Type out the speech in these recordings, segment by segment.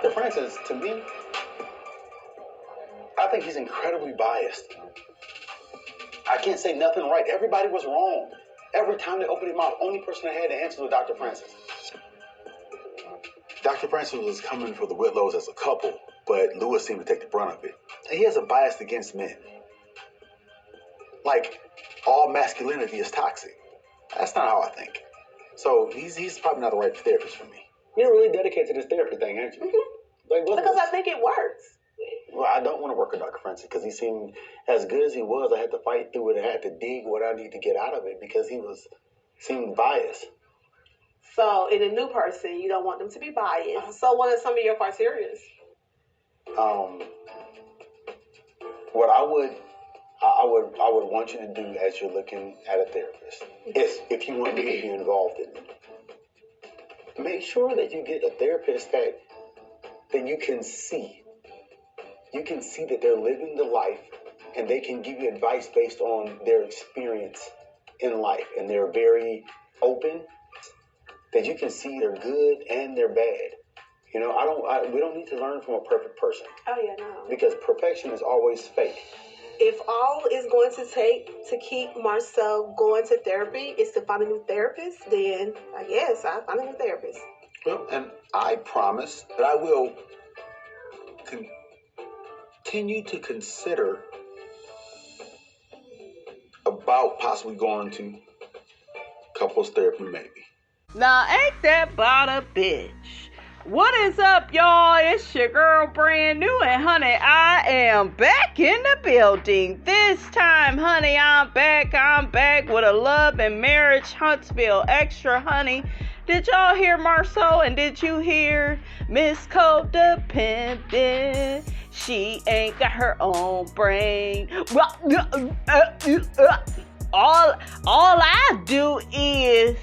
Dr. Francis, to me, I think he's incredibly biased. I can't say nothing right. Everybody was wrong. Every time they opened their mouth, only person that had to answer was Dr. Francis. Dr. Francis was coming for the Whitlows as a couple, but Lewis seemed to take the brunt of it. And he has a bias against men. Like, all masculinity is toxic. That's not how I think. So he's probably not the right therapist for me. You're really dedicated to this therapy thing, aren't you? Mm-hmm. Like, because I think it works. Well, I don't want to work with Dr. Francis because he seemed, as good as he was, I had to fight through it. I had to dig what I need to get out of it because he seemed biased. So, in a new person, you don't want them to be biased. So, what are some of your criteria? What I would want you to do as you're looking at a therapist is, if you want me to be involved in it, make sure that you get a therapist that you can see. You can see that they're living the life and they can give you advice based on their experience in life. And they're very open, that you can see they're good and they're bad. You know, we don't need to learn from a perfect person. Oh, yeah, no. Because perfection is always fake. If all it's going to take to keep Marcel going to therapy is to find a new therapist, then I guess I'll find a new therapist. Well, and I promise that I will continue to consider about possibly going to couples therapy, maybe. Now, ain't that about a bitch? What is up, y'all? It's your girl, Brand New, and honey, I am back in the building. This time, honey, I'm back with a Love and Marriage Huntsville Extra, honey. Did y'all hear Marceau, and did you hear Miss Codependent? She ain't got her own brain. All I do is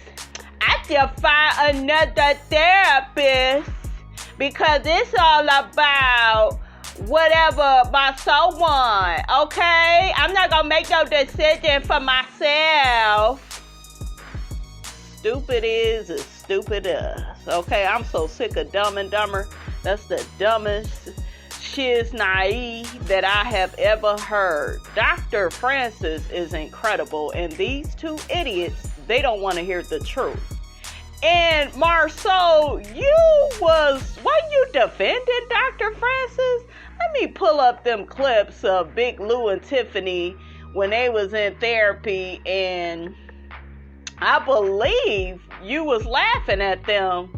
I just find another therapist because it's all about whatever my soul want, okay? I'm not gonna make no decision for myself. Stupid is as stupid as, okay? I'm so sick of Dumb and Dumber. That's the dumbest shiz naive that I have ever heard. Dr. Francis is incredible, and these two idiots, they don't want to hear the truth. And Marceau, when you defended Dr. Francis, let me pull up them clips of Big Lou and Tiffany when they was in therapy, and I believe you was laughing at them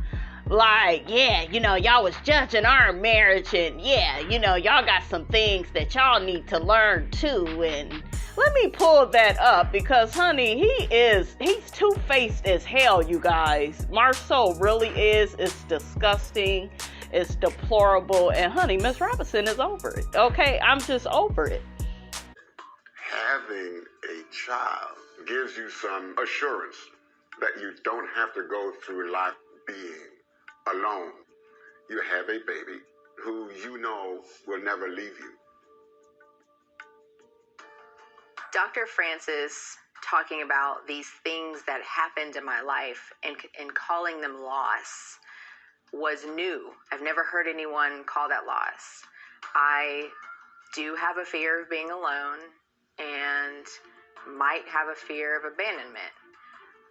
like, yeah, you know, y'all was judging our marriage, and yeah, you know, y'all got some things that y'all need to learn too. And let me pull that up because, honey, he's two-faced as hell, you guys. Marceau really is. It's disgusting. It's deplorable. And, honey, Miss Robinson is over it. Okay? I'm just over it. Having a child gives you some assurance that you don't have to go through life being alone. You have a baby who you know will never leave you. Dr. Francis talking about these things that happened in my life and calling them loss was new. I've never heard anyone call that loss. I do have a fear of being alone and might have a fear of abandonment.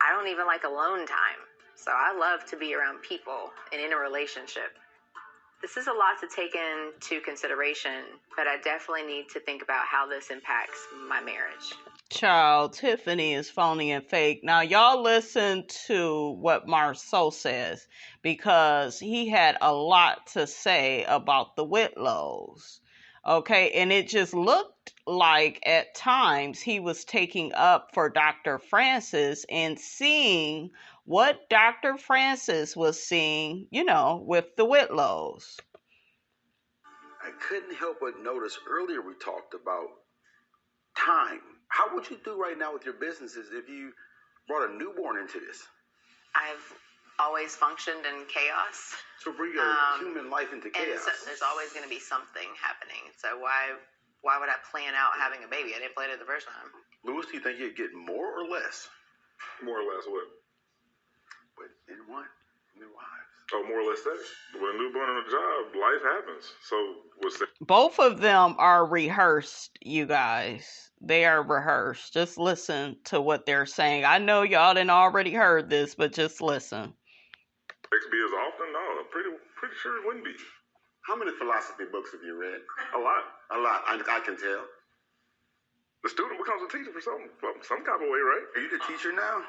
I don't even like alone time. So I love to be around people and in a relationship. This is a lot to take into consideration, but I definitely need to think about how this impacts my marriage. Child, Tiffany is phony and fake. Now, y'all listen to what Marceau says, because he had a lot to say about the Whitlows. Okay, and it just looked like at times he was taking up for Dr. Francis and seeing what Dr. Francis was seeing, you know, with the Whitlows. I couldn't help but notice earlier we talked about time. How would you do right now with your businesses if you brought a newborn into this? I've always functioned in chaos. So bring your human life into chaos. And so there's always going to be something happening. So why would I plan out having a baby? I didn't plan it the first time. Louis, do you think you'd get more or less? More or less what? But in one, new wives. Oh, more or less that. When a newborn on a job, life happens. So what's that? Both of them are rehearsed, you guys. They are rehearsed. Just listen to what they're saying. I know y'all done already heard this, but just listen. XB as often? No, I'm pretty sure it wouldn't be. How many philosophy books have you read? A lot. A lot. I can tell. The student becomes a teacher for some kind of way, right? Are you the teacher now?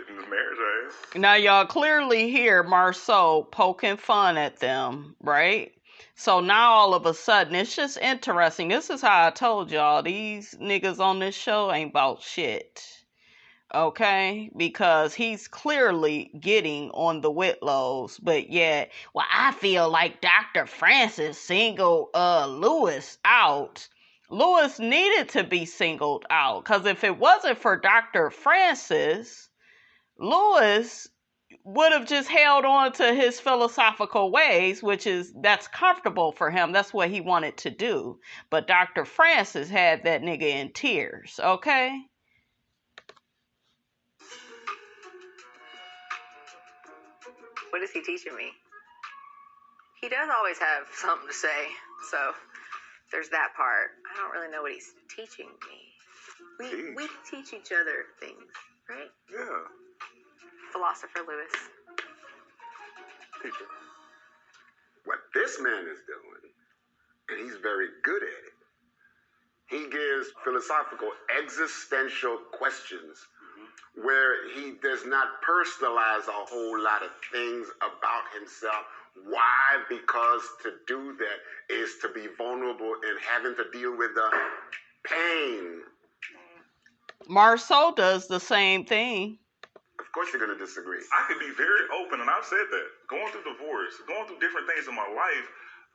In this marriage, I am. Now y'all clearly hear Marceau poking fun at them, right? So now all of a sudden, it's just interesting. This is how I told y'all, these niggas on this show ain't about shit. Okay? Because he's clearly getting on the Whitlows, but yet, well, I feel like Dr. Francis singled Lewis out. Lewis needed to be singled out, because if it wasn't for Dr. Francis, Lewis would have just held on to his philosophical ways, that's comfortable for him. That's what he wanted to do. But Dr. Francis had that nigga in tears, okay? What is he teaching me? He does always have something to say, so there's that part. I don't really know what he's teaching me. We teach each other things, right? Yeah. Philosopher Lewis. Teacher. What this man is doing, and he's very good at it, he gives philosophical existential questions where he does not personalize a whole lot of things about himself. Why? Because to do that is to be vulnerable and having to deal with the pain. Marceau does the same thing. Of course you're going to disagree. I can be very open, and I've said that. Going through divorce, going through different things in my life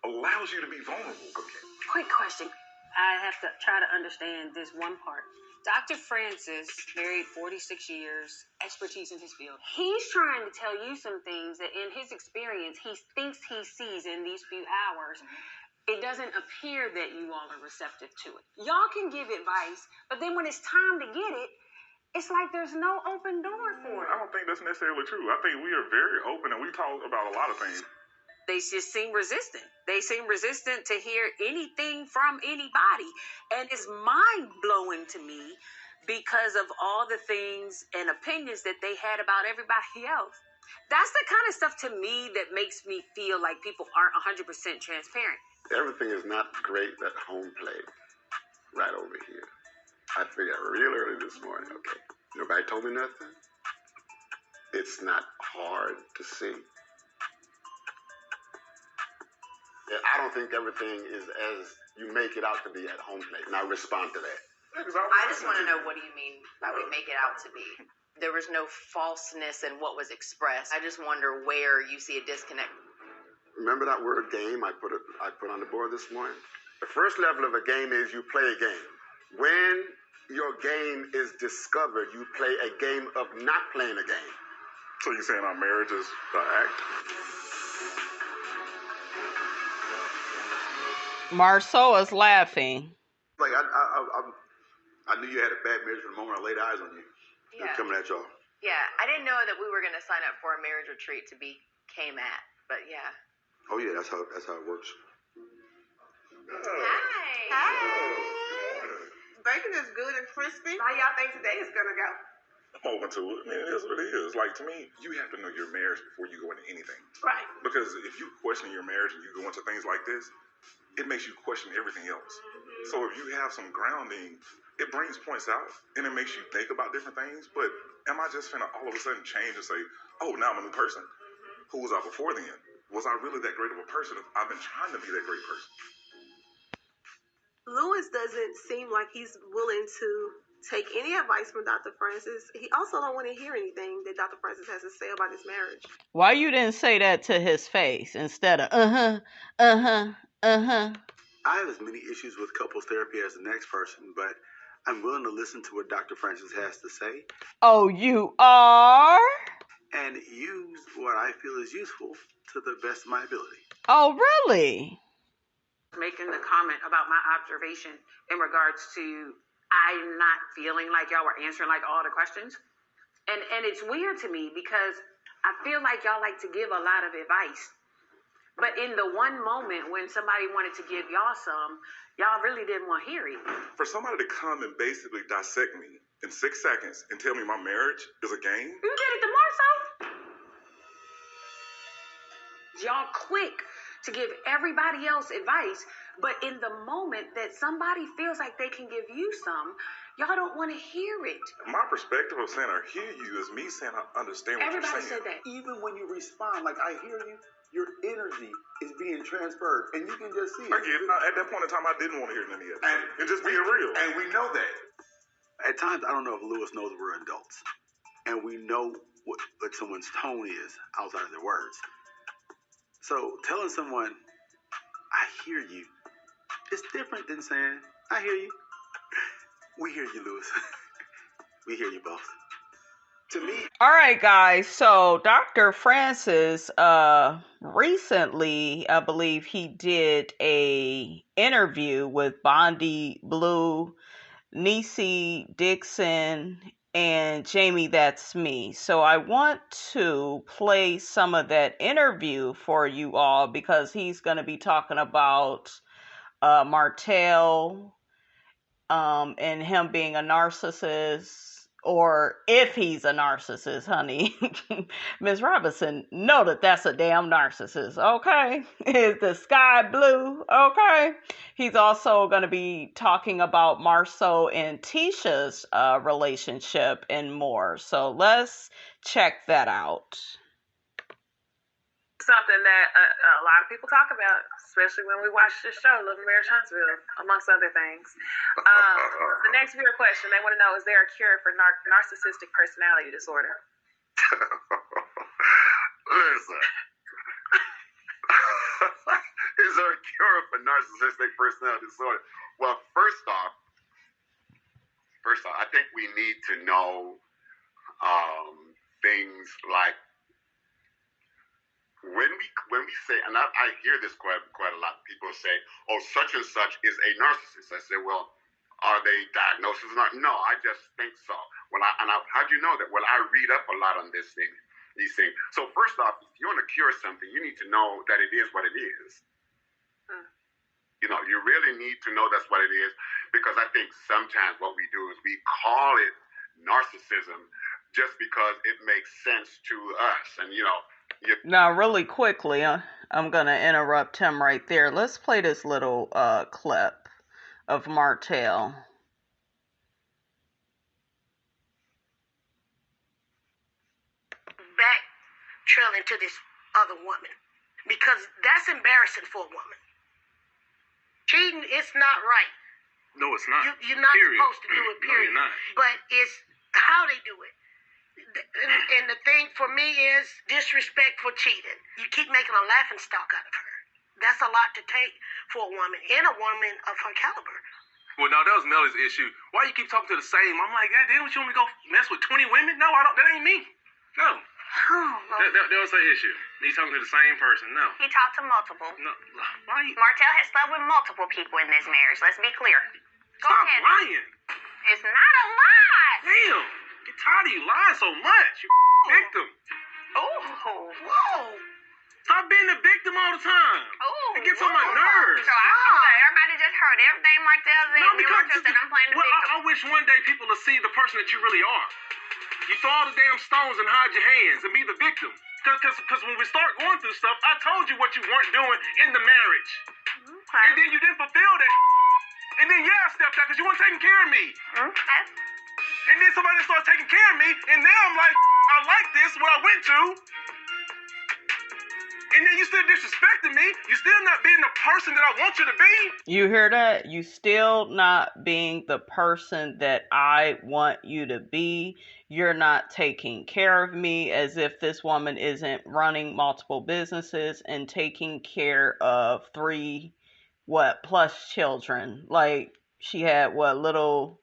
allows you to be vulnerable. Okay. Quick question. I have to try to understand this one part. Dr. Francis, married 46 years, expertise in his field. He's trying to tell you some things that in his experience, he thinks he sees in these few hours. It doesn't appear that you all are receptive to it. Y'all can give advice, but then when it's time to get it, it's like there's no open door for it. I don't think that's necessarily true. I think we are very open, and we talk about a lot of things. They just seem resistant. They seem resistant to hear anything from anybody. And it's mind-blowing to me because of all the things and opinions that they had about everybody else. That's the kind of stuff to me that makes me feel like people aren't 100% transparent. Everything is not great at home plate. Right over here. I figured out real early this morning. Okay. Nobody told me nothing. It's not hard to see. I don't think everything is as you make it out to be at home plate. Now respond to that. I just want to know, what do you mean by we make it out to be? There was no falseness in what was expressed. I just wonder where you see a disconnect. Remember that word game I put on the board this morning? The first level of a game is you play a game. When your game is discovered, you play a game of not playing a game. So you're saying our marriage is an act? Marceau is laughing. Like I knew you had a bad marriage from the moment I laid eyes on you. Yeah. Coming at y'all. Yeah, I didn't know that we were going to sign up for a marriage retreat to be came at, but yeah. Oh yeah, that's how it works. Hi. Bacon is good and crispy. How y'all think today is gonna go? I'm open to it. I mean, it is what it is. Like, to me, you have to know your marriage before you go into anything. Right. Because if you question your marriage and you go into things like this, it makes you question everything else. So if you have some grounding, it brings points out and it makes you think about different things. But am I just finna all of a sudden change and say, oh, now I'm a new person? Who was I before then? Was I really that great of a person? I've been trying to be that great person. Lewis doesn't seem like he's willing to take any advice from Dr. Francis. He also don't want to hear anything that Dr. Francis has to say about his marriage. Why you didn't say that to his face instead of I have as many issues with couples therapy as the next person, but I'm willing to listen to what Dr. Francis has to say. Oh, you are? And use what I feel is useful to the best of my ability. Oh, really? Making the comment about my observation in regards to I'm not feeling like y'all were answering like all the questions. And it's weird to me because I feel like y'all like to give a lot of advice. But in the one moment when somebody wanted to give y'all some, y'all really didn't want to hear it. For somebody to come and basically dissect me in 6 seconds and tell me my marriage is a game? You did it to Marceau. Y'all quick to give everybody else advice, but in the moment that somebody feels like they can give you some, y'all don't want to hear it. My perspective of saying I hear you is me saying I understand what Everybody you're saying. said that. Even when you respond, like I hear you, your energy is being transferred, and you can just see it. I get it. At that point in time, I didn't want to hear none of it. And just being real. And we know that. At times, I don't know if Lewis knows we're adults, and we know what someone's tone is outside of their words. So telling someone, I hear you, is different than saying, I hear you. We hear you, Lewis. We hear you both. To me. All right, guys. So Dr. Francis, recently, I believe he did a interview with Bondi Blue, Niecy Dixon, and Jamie That's Me. So I want to play some of that interview for you all because he's going to be talking about Martell, and him being a narcissist, or if he's a narcissist, honey. Miss Robinson, know that that's a damn narcissist, okay? Is the sky blue, okay? He's also going to be talking about Marceau and Tisha's relationship and more. So let's check that out. Something that a lot of people talk about, especially when we watch this show, Love and Marriage Huntsville, amongst other things. The next viewer question, they want to know, is there a cure for narcissistic personality disorder? Listen. Is there a cure for narcissistic personality disorder? Well, first off, I think we need to know things like when we say, and I hear this quite a lot. People say, "Oh, such and such is a narcissist." I say, "Well, are they diagnosed as not?" No, I just think so. How do you know that? Well, I read up a lot on these things. So first off, if you want to cure something, you need to know that it is what it is. You know, you really need to know that's what it is, because I think sometimes what we do is we call it narcissism just because it makes sense to us, and you know. Now, really quickly, I'm going to interrupt him right there. Let's play this little clip of Martell. Back trailing to this other woman, because that's embarrassing for a woman. Cheating, it's not right. No, it's not. You're not supposed to do it, period. No, you're not. But it's how they do it. And the thing for me is disrespect for cheating. You keep making a laughing stock out of her. That's a lot to take for a woman, and a woman of her caliber. Well, no, that was Melly's issue. Why you keep talking to the same? I'm like, God damn, what you want me to go mess with 20 women? No, I don't. That ain't me. No. That was her issue. He's talking to the same person. No. He talked to multiple. No. Why you? Martell has slept with multiple people in this marriage. Let's be clear. Go Stop ahead. lying. It's not a lie. Damn. Get tired of you lying so much. You victim. Oh. Whoa. Stop being the victim all the time. Oh. It gets on my nerves. So everybody just heard everything Martell said. No, You because just said I'm playing the victim. I wish one day people would see the person that you really are. You throw all the damn stones and hide your hands and be the victim. Because when we start going through stuff, I told you what you weren't doing in the marriage. Okay. And then you didn't fulfill that. And then, I stepped out because you weren't taking care of me. Okay. And then somebody starts taking care of me, and now I'm like, I like this, what I went to. And then you still disrespecting me. You still not being the person that I want you to be. You hear that? You still not being the person that I want you to be. You're not taking care of me, as if this woman isn't running multiple businesses and taking care of 3 plus children. Like, she had little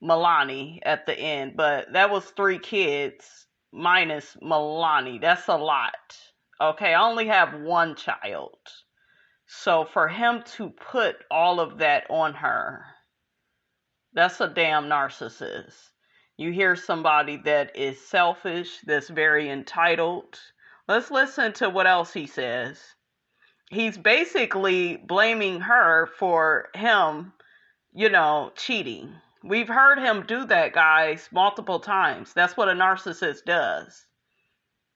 Milani at the end, but that was 3 kids minus Milani. That's a lot. Okay, I only have 1 child. So for him to put all of that on her, that's a damn narcissist. You hear somebody that is selfish, that's very entitled. Let's listen to what else he says. He's basically blaming her for him, cheating. We've heard him do that, guys, multiple times. That's what a narcissist does.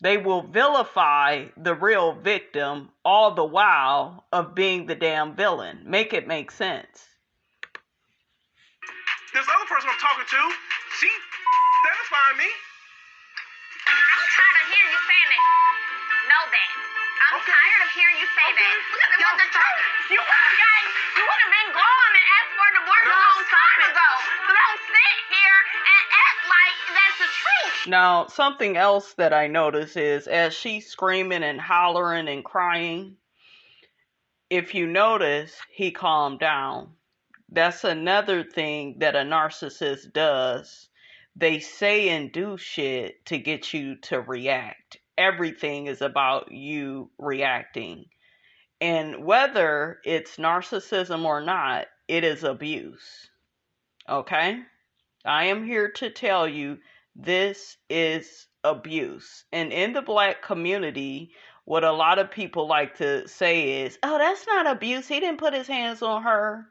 They will vilify the real victim all the while of being the damn villain. Make it make sense. This other person I'm talking to, she satisfying me. I'm tired of hearing you say that. Know that. I'm tired of hearing you say that. You would have been gone and asked for a divorce a long time ago. So don't sit here and act like that's the truth. Now, something else that I notice is as she's screaming and hollering and crying, if you notice, he calmed down. That's another thing that a narcissist does. They say and do shit to get you to react. Everything is about you reacting. And whether it's narcissism or not, it is abuse. Okay? I am here to tell you this is abuse. And in the Black community, what a lot of people like to say is, oh, that's not abuse. He didn't put his hands on her.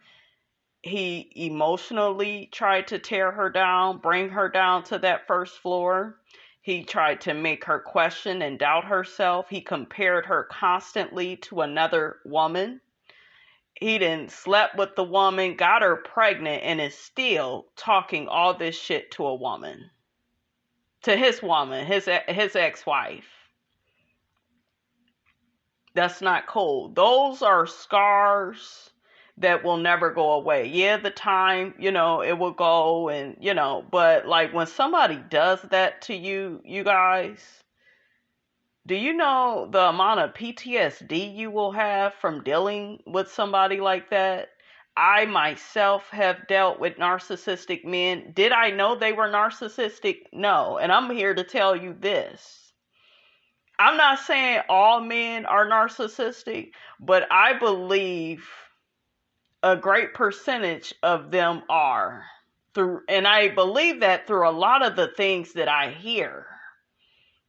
He emotionally tried to tear her down, bring her down to that first floor. He tried to make her question and doubt herself. He compared her constantly to another woman. He done slept with the woman, got her pregnant, and is still talking all this shit to a woman. To his woman, his ex-wife. That's not cool. Those are scars that will never go away. Yeah, the time, it will go and, but like when somebody does that to you, you guys, do you know the amount of PTSD you will have from dealing with somebody like that? I myself have dealt with narcissistic men. Did I know they were narcissistic? No. And I'm here to tell you this. I'm not saying all men are narcissistic, but I believe a great percentage of them are. And I believe that through a lot of the things that I hear.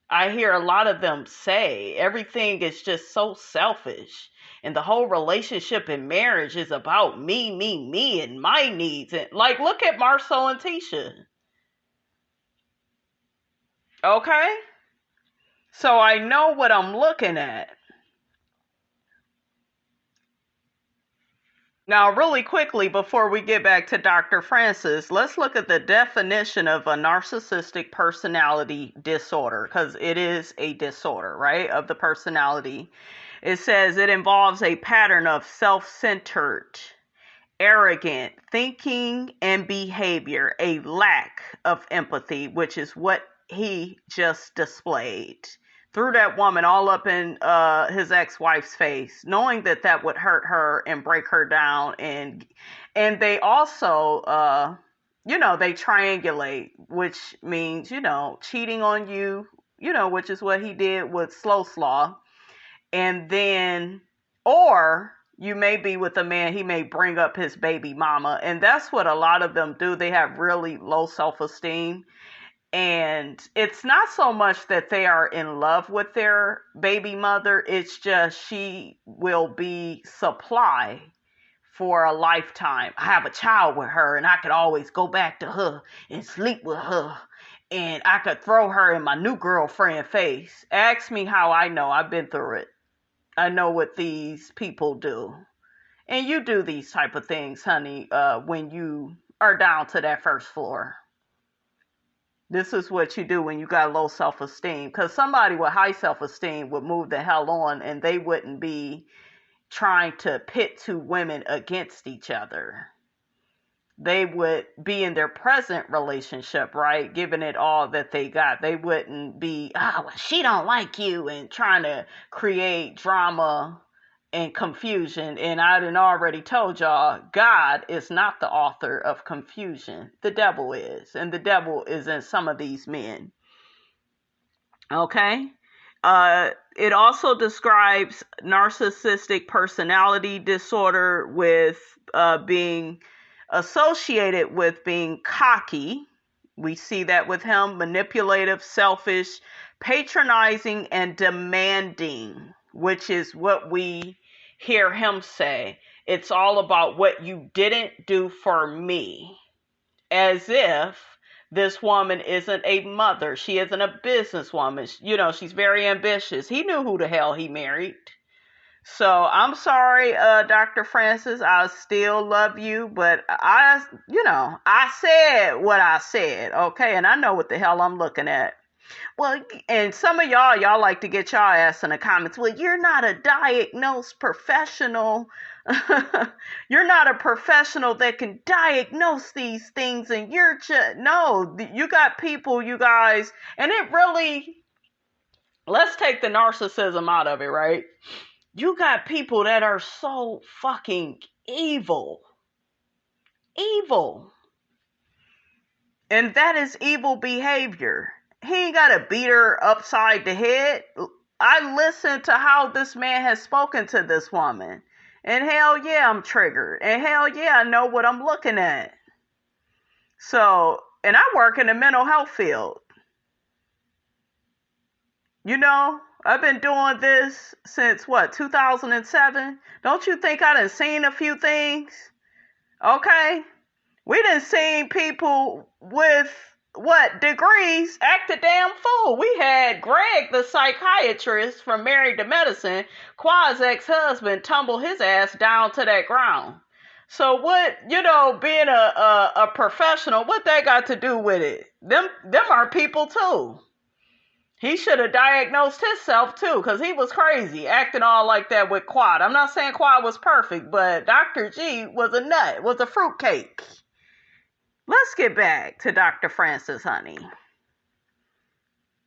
I hear a lot of them say everything is just so selfish. And the whole relationship and marriage is about me, and my needs. And like, look at Marceau and Tisha. Okay? So I know what I'm looking at. Now, really quickly, before we get back to Dr. Francis, let's look at the definition of a narcissistic personality disorder, because it is a disorder, right, of the personality. It says it involves a pattern of self-centered, arrogant thinking and behavior, a lack of empathy, which is what he just displayed. Threw that woman all up in his ex-wife's face, knowing that would hurt her and break her down. And they also, they triangulate, which means, cheating on you, which is what he did with Slow Slaw. And then, or you may be with a man, he may bring up his baby mama. And that's what a lot of them do. They have really low self-esteem. And it's not so much that they are in love with their baby mother. It's just she will be supply for a lifetime. I have a child with her and I could always go back to her and sleep with her. And I could throw her in my new girlfriend face. Ask me how I know. I've been through it. I know what these people do. And you do these type of things, honey, when you are down to that first floor. This is what you do when you got low self-esteem. Because somebody with high self-esteem would move the hell on and they wouldn't be trying to pit two women against each other. They would be in their present relationship, right? Giving it all that they got. They wouldn't be, well, she don't like you, and trying to create drama and confusion. And I done already told y'all, God is not the author of confusion. The devil is. And the devil is in some of these men. Okay? It also describes narcissistic personality disorder with being associated with being cocky, We see that with him: manipulative, selfish, patronizing, and demanding, which is what we hear him say. It's all about what you didn't do for me. As if this woman isn't a mother. She isn't a businesswoman. You know, she's very ambitious. He knew who the hell he married. So I'm sorry, Dr. Francis. I still love you, but I said what I said, okay? And I know what the hell I'm looking at. Well, and some of y'all like to get y'all ass in the comments. Well, you're not a diagnosed professional. You're not a professional that can diagnose these things, and you're just, no, you got people, you guys, and it really, let's take the narcissism out of it, right? You got people that are so fucking evil. Evil. And that is evil behavior. He ain't got to beat her upside the head. I listened to how this man has spoken to this woman. And hell yeah, I'm triggered. And hell yeah, I know what I'm looking at. So, and I work in the mental health field. You know, I've been doing this since, 2007? Don't you think I done seen a few things? Okay? We done seen people with, degrees act a damn fool. We had Greg, the psychiatrist from Married to Medicine, Quad's ex-husband, tumble his ass down to that ground. So what, being a professional, what that got to do with it? Them are people too. He should have diagnosed himself too, because he was crazy, acting all like that with Quad. I'm not saying Quad was perfect, but Dr. G was a nut, was a fruitcake. Let's get back to Dr. Francis, honey.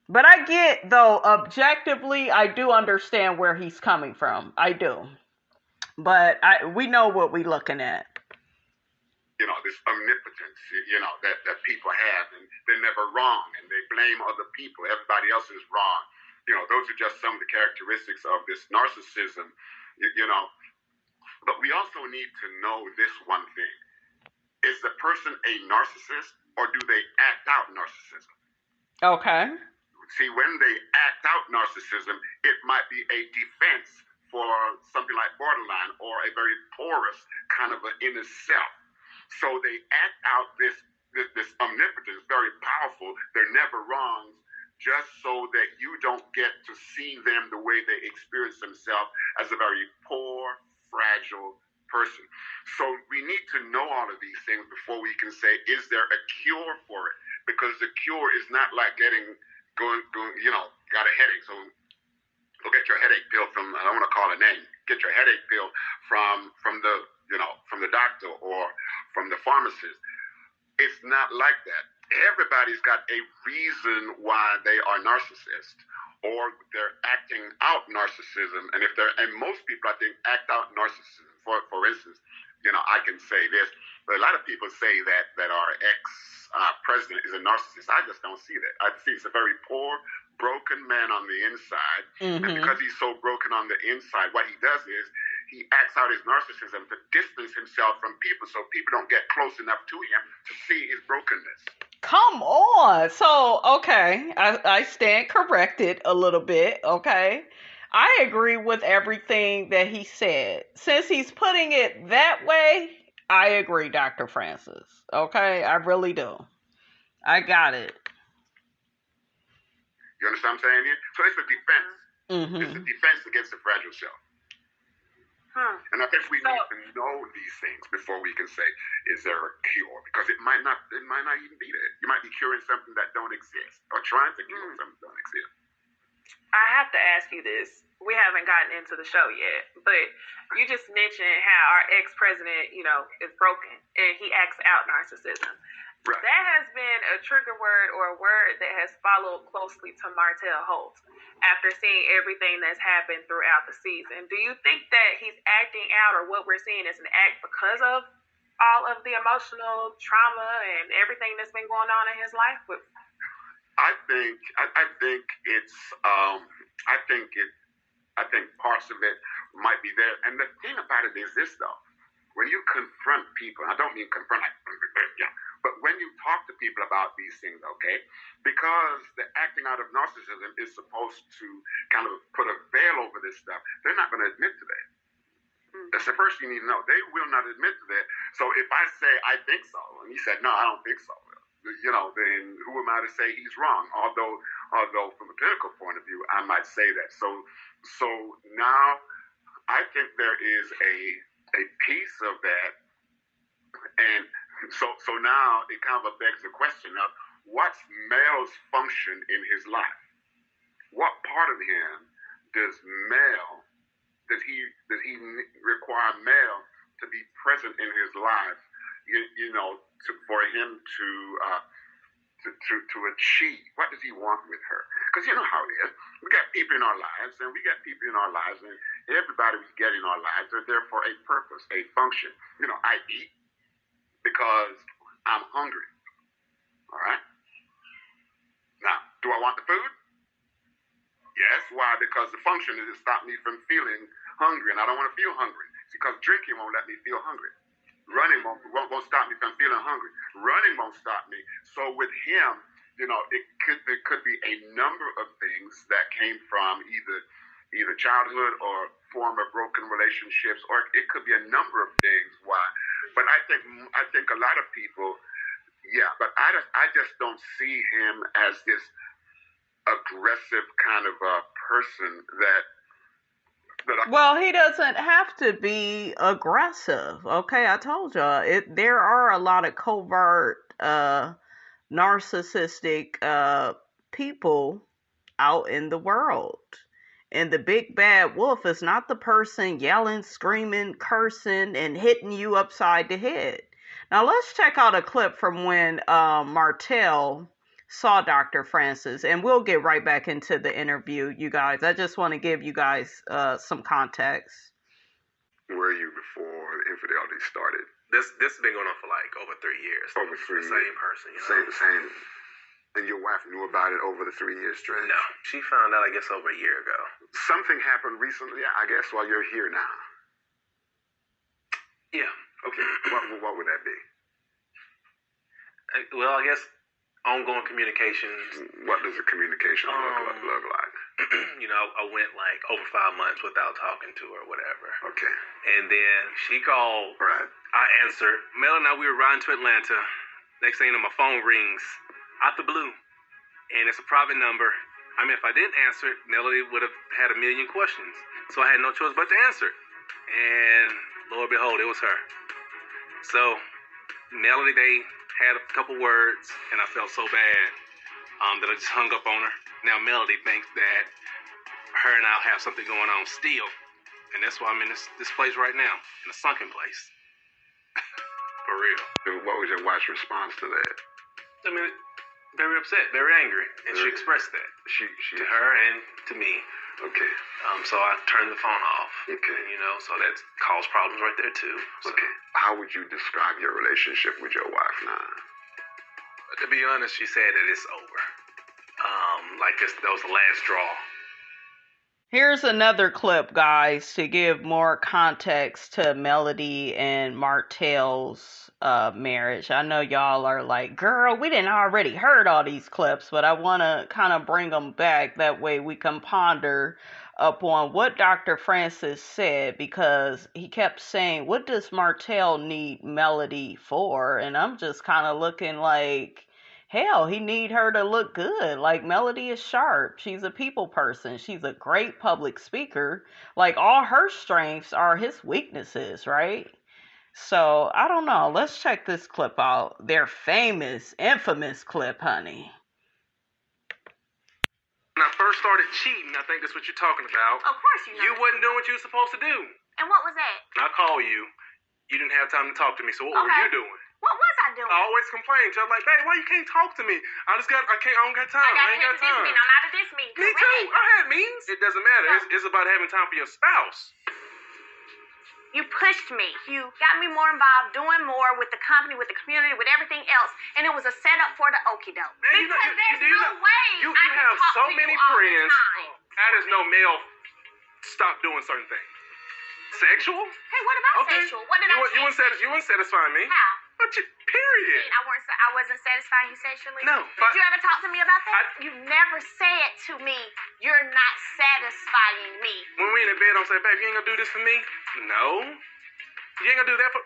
But I get, though, objectively, I do understand where he's coming from. I do. But we know what we're looking at. This omnipotence, that people have, and they're never wrong, and they blame other people. Everybody else is wrong. Those are just some of the characteristics of this narcissism, But we also need to know this one thing. Is the person a narcissist, or do they act out narcissism? Okay. See, when they act out narcissism, it might be a defense for something like borderline or a very porous kind of an inner self. So they act out this omnipotence, very powerful. They're never wrong, just so that you don't get to see them the way they experience themselves, as a very poor, fragile person. So we need to know all of these things before we can say, is there a cure for it? Because the cure is not like got a headache. So go get your headache pill from, I don't want to call a name, get your headache pill from the doctor or from the pharmacist. It's not like that. Everybody's got a reason why they are narcissists, or they're acting out narcissism. And most people, I think, act out narcissism. For instance, I can say this, but a lot of people say that our ex-president is a narcissist. I just don't see that. I see he's a very poor, broken man on the inside. Mm-hmm. And because he's so broken on the inside, what he does is he acts out his narcissism to distance himself from people, so people don't get close enough to him to see his brokenness. Come on. So, okay, I stand corrected a little bit, okay? I agree with everything that he said. Since he's putting it that way, I agree, Dr. Francis. Okay? I really do. I got it. You understand what I'm saying here? So it's a defense. Mm-hmm. It's a defense against the fragile self. And I think we need to know these things before we can say, is there a cure? Because it might not even be there. You might be curing something that don't exist, or trying to cure something that don't exist. I have to ask you this. We haven't gotten into the show yet, but you just mentioned how our ex-president, is broken and he acts out narcissism. Right. That has been a trigger word, or a word that has followed closely to Martell Holt after seeing everything that's happened throughout the season. Do you think that he's acting out, or what we're seeing is an act because of all of the emotional trauma and everything that's been going on in his life? I think parts of it might be there. And the thing about it is this, though. When you confront people, I don't mean confront like, But when you talk to people about these things, okay, because the acting out of narcissism is supposed to kind of put a veil over this stuff, they're not going to admit to that. That's the first thing you need to know. They will not admit to that. So if I say, I think so, and he said, no, I don't think so, then who am I to say he's wrong? Although from a clinical point of view, I might say that. So now I think there is a piece of that. And so now it kind of begs the question of what's Mel's function in his life? What part of him does he require Mel to be present in his life? For him to achieve. What does he want with her? Because you know how it is. We got people in our lives, and everybody we get in our lives are there for a purpose, a function. I eat because I'm hungry. All right? Now, do I want the food? Yes. Why? Because the function is to stop me from feeling hungry, and I don't want to feel hungry. It's because drinking won't let me feel hungry. Running won't stop me from feeling hungry. Running won't stop me. So with him, there could be a number of things that came from either childhood or former broken relationships, or it could be a number of things why. But I think a lot of people, but I just don't see him as this aggressive kind of a person that Well, he doesn't have to be aggressive. Okay, I told y'all. There are a lot of covert narcissistic people out in the world. And the big bad wolf is not the person yelling, screaming, cursing, and hitting you upside the head. Now, let's check out a clip from when Martell saw Dr. Francis, and we'll get right back into the interview, you guys. I just want to give you guys some context. Were you before the infidelity started? This has been going on for like over 3 years. Over 3 years. The same person, Same. And your wife knew about it over the 3 year stretch? No, she found out, I guess, over a year ago. Something happened recently, I guess, while you're here now. Yeah. Okay. What would that be? Well, I guess ongoing communications. What does the communication look like? I went like over 5 months without talking to her or whatever. Okay. And then she called. Right. I answered. Mel and I, we were riding to Atlanta. Next thing you know, my phone rings out the blue. And it's a private number. I mean, if I didn't answer it, Melody would have had a million questions. So I had no choice but to answer it. And Lord behold, it was her. So Melody, they had a couple words, and I felt so bad that I just hung up on her. Now Melody thinks that her and I'll have something going on still, and that's why I'm in this place right now, in a sunken place. For real. What was your wife's response to that? I mean, very upset, very angry, and she expressed that to her and to me. Okay. So I turned the phone off. Okay. So that caused problems right there too. So. Okay. How would you describe your relationship with your wife now? To be honest, she said that it's over. That was the last straw. Here's another clip, guys, to give more context to Melody and Martell's marriage. I know y'all are like, girl, we didn't already heard all these clips, but I want to kind of bring them back. That way we can ponder upon what Dr. Francis said, because he kept saying, what does Martell need Melody for? And I'm just kind of looking like, hell, he need her to look good. Like, Melody is sharp. She's a people person. She's a great public speaker. Like, all her strengths are his weaknesses, right? So, I don't know. Let's check this clip out. Their famous, infamous clip, honey. When I first started cheating, I think that's what you're talking about. Of course you know. You wasn't doing what you were supposed to do. And what was that? I called you. You didn't have time to talk to me, so what were you doing? What was I doing? I always complained. I was like, babe, why you can't talk to me? I don't got time. I ain't got time. I'm out of this meeting. Me too. I had meetings. It doesn't matter. It's about having time for your spouse. You pushed me. You got me more involved, doing more with the company, with the community, with everything else. And it was a setup for the okie doke. Because there's no way you I can have talk so to many you all friends. the time. How does no male stop doing certain things? Sexual? Hey, what about sexual? What did I say? You wouldn't satisfy me. How? Period. I wasn't satisfying you sexually? No. Did you ever talk to me about that? You never said to me, you're not satisfying me. When we in the bed, I'm saying, babe, you ain't gonna do this for me? No. You ain't gonna do that for...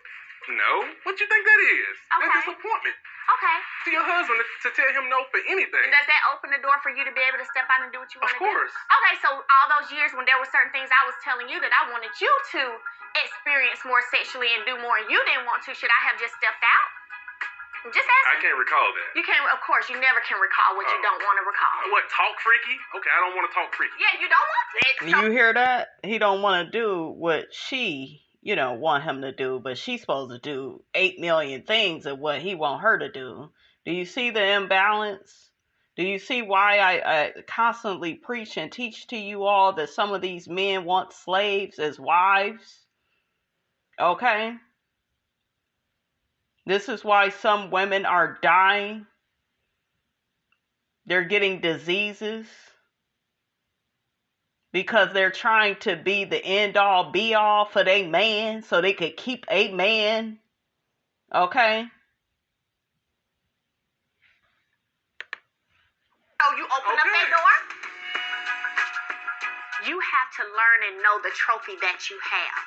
No. What you think that is? Okay. That's disappointment. Okay. To your husband to tell him no for anything. And does that open the door for you to be able to step out and do what you want to do? Of course. Okay, so all those years when there were certain things I was telling you that I wanted you to experience more sexually and do more and you didn't want to, should I have just stepped out? Just ask. I can't recall that. You can't, of course, you never can recall what you don't want to recall. What, talk freaky? Okay, I don't want to talk freaky. Yeah, you don't want it. So You hear that? He don't want to do what she, want him to do, but she's supposed to do 8 million things of what he want her to do. Do you see the imbalance? Do you see why I constantly preach and teach to you all that some of these men want slaves as wives? Okay? This is why some women are dying. They're getting diseases. Because they're trying to be the end all be all for their man so they could keep a man. Okay? Oh, you open up that door? You have to learn and know the trophy that you have.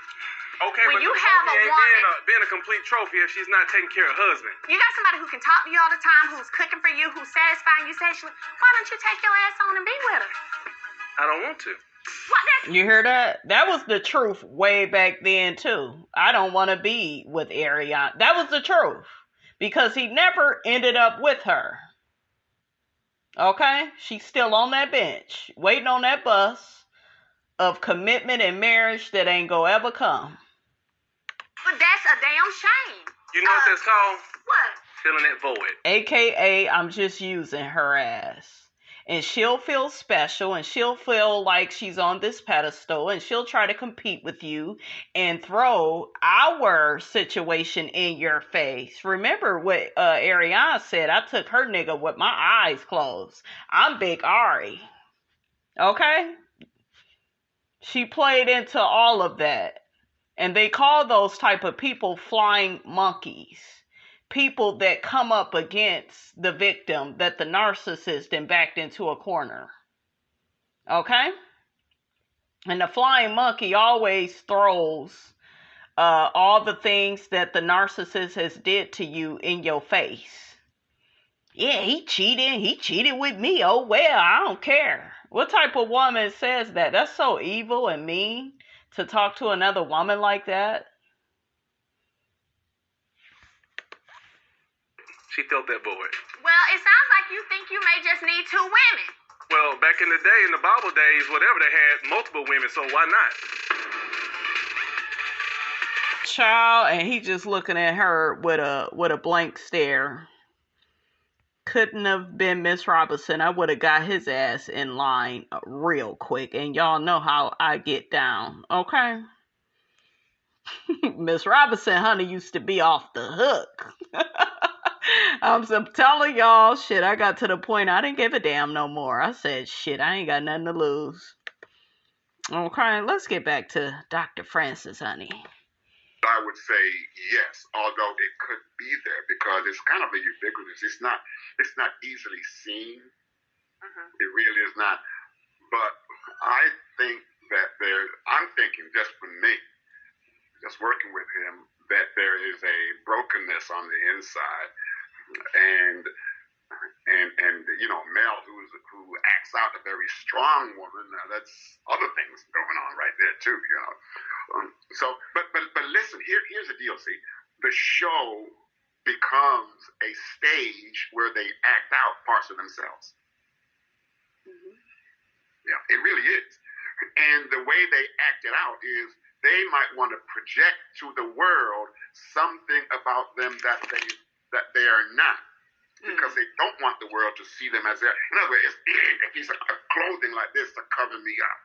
Okay, When but you the have trophy a ain't woman- being a complete trophy if she's not taking care of her husband. You got somebody who can talk to you all the time, who's cooking for you, who's satisfying you sexually. Why don't you take your ass on and be with her? I don't want to. What? You hear that? That was the truth way back then too. I don't want to be with Ariana. That was the truth. Because he never ended up with her. Okay? She's still on that bench, waiting on that bus of commitment and marriage that ain't gonna ever come. But that's a damn shame. You know what that's called? What? Filling that void. AKA, I'm just using her ass. And she'll feel special and she'll feel like she's on this pedestal and she'll try to compete with you and throw our situation in your face. Remember what Ariana said. I took her nigga with my eyes closed. I'm Big Ari. Okay? She played into all of that. And they call those type of people flying monkeys. People that come up against the victim that the narcissist then backed into a corner. Okay? And the flying monkey always throws all the things that the narcissist has did to you in your face. Yeah, he cheated. He cheated with me. Oh, well, I don't care. What type of woman says that? That's so evil and mean to talk to another woman like that. She filled that void. Well, it sounds like you think you may just need 2 women. Well, back in the day, in the Bible days, whatever, they had multiple women, so why not? Child, and he just looking at her with a blank stare. Couldn't have been Miss Robinson. I would have got his ass in line real quick. And y'all know how I get down, okay? Miss Robinson, honey, used to be off the hook. I'm telling y'all, shit, I got to the point I didn't give a damn no more. I said, shit, I ain't got nothing to lose. Okay, let's get back to Dr. Francis, honey. I would say yes, although it could be there because it's kind of a ubiquitous. It's not easily seen. It really is not. But I think that I'm thinking just for me, just working with him, that there is a brokenness on the inside, and male who acts out a very strong woman. That's other things going on right there too. But listen, here's the deal. See, the show becomes a stage where they act out parts of themselves. Yeah, it really is. And the way they act it out is they might want to project to the world something about them that they are not. Because they don't want the world to see them as they're. In other words, it's a piece of clothing like this to cover me up.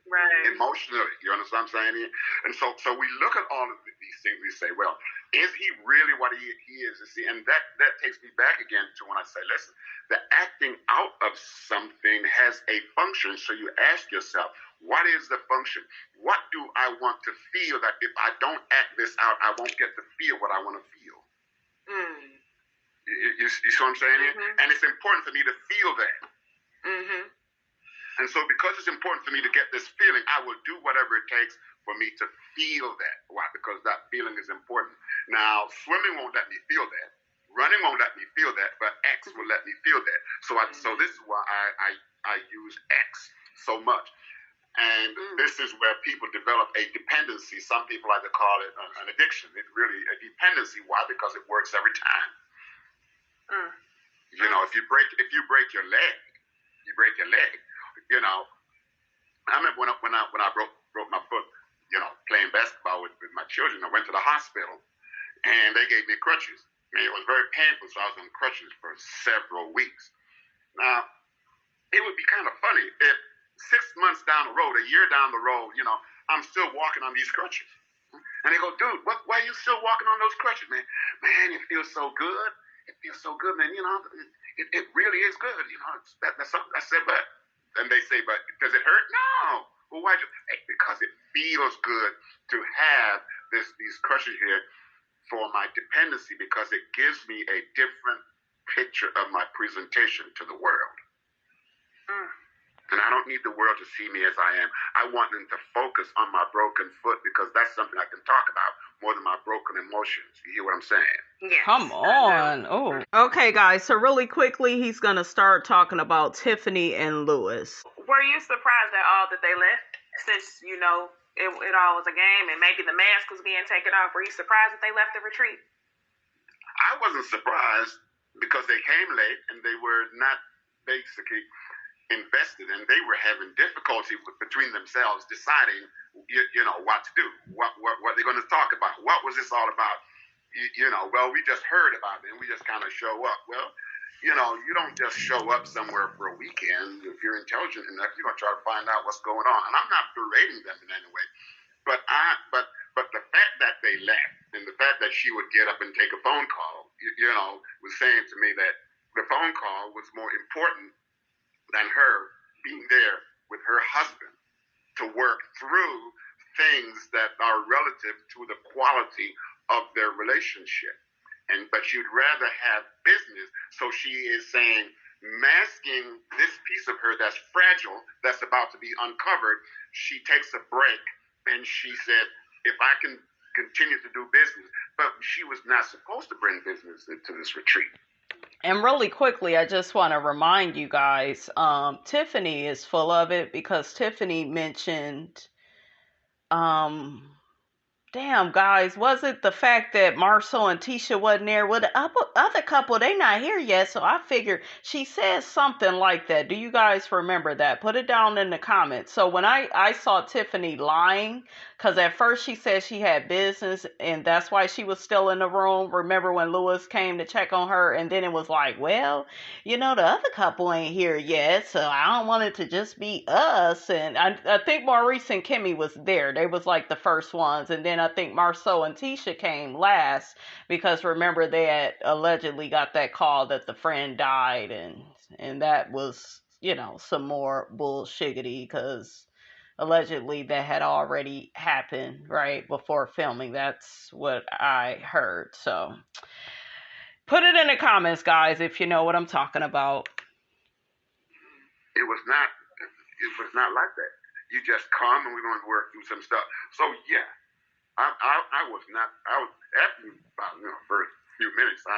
Right. Emotionally, you understand what I'm saying? And so we look at all of these things. We say, well, is he really what he is? And that takes me back again to when I say, listen, the acting out of something has a function. So you ask yourself, what is the function? What do I want to feel that if I don't act this out, I won't get to feel what I want to feel? see what I'm saying here? And it's important for me to feel that. And so because it's important for me to get this feeling, I will do whatever it takes for me to feel that. Why? Because that feeling is important. Now, swimming won't let me feel that. Running won't let me feel that, but X will let me feel that. So this is why I use X so much. And this is where people develop a dependency. Some people like to call it an addiction. It's really a dependency. Why? Because it works every time. You know, if you break your leg, you break your leg. You know, I remember when I broke my foot, you know, playing basketball with my children. I went to the hospital, and they gave me crutches. And it was very painful, so I was on crutches for several weeks. Now, it would be kind of funny if 6 months down the road, a year down the road, you know, I'm still walking on these crutches. And they go, dude, why are you still walking on those crutches, man? Man, it feels so good. It feels so good, man. You know, it really is good. You know, that's something I said, but, and they say, but does it hurt? No. Well, why? Because it feels good to have these crutches here for my dependency, because it gives me a different picture of my presentation to the world. And I don't need the world to see me as I am. I want them to focus on my broken foot, because that's something I can talk about more than my broken emotions. You hear what I'm saying? Yes. Come on. Oh. Okay, guys. So really quickly, he's going to start talking about Tiffany and Lewis. Were you surprised at all that they left? Since, you know, it all was a game and maybe the mask was being taken off. Were you surprised that they left the retreat? I wasn't surprised, because they came late and they were not basically invested, and they were having difficulty between themselves deciding, you know, what to do, what they're going to talk about. What was this all about? You know, well, we just heard about it and we just kind of show up. Well, you know, you don't just show up somewhere for a weekend. If you're intelligent enough, you're going to try to find out what's going on. And I'm not berating them in any way, but the fact that they left, and the fact that she would get up and take a phone call, you know, was saying to me that the phone call was more important than her being there with her husband to work through things that are relative to the quality of their relationship. But she'd rather have business. So she is saying, masking this piece of her that's fragile, that's about to be uncovered, she takes a break and she said, if I can continue to do business. But she was not supposed to bring business into this retreat. And really quickly, I just want to remind you guys, Tiffany is full of it, because Tiffany mentioned, damn, guys, was it the fact that Marceau and Tisha wasn't there? Well, the other couple, they not here yet, so I figured she said something like that. Do you guys remember that? Put it down in the comments. So when I saw Tiffany lying, because at first she said she had business, and that's why she was still in the room. Remember when Lewis came to check on her, and then it was like, well, you know, the other couple ain't here yet, so I don't want it to just be us. And I think Maurice and Kimmy was there. They was like the first ones, and then I think Marceau and Tisha came last, because remember they had allegedly got that call that the friend died, and that was, you know, some more bullshiggity, because allegedly that had already happened right before filming. That's what I heard. So put it in the comments, guys, if you know what I'm talking about. It was not like that. You just come and we're going to work through some stuff. So yeah, I was after about, you know, first few minutes. It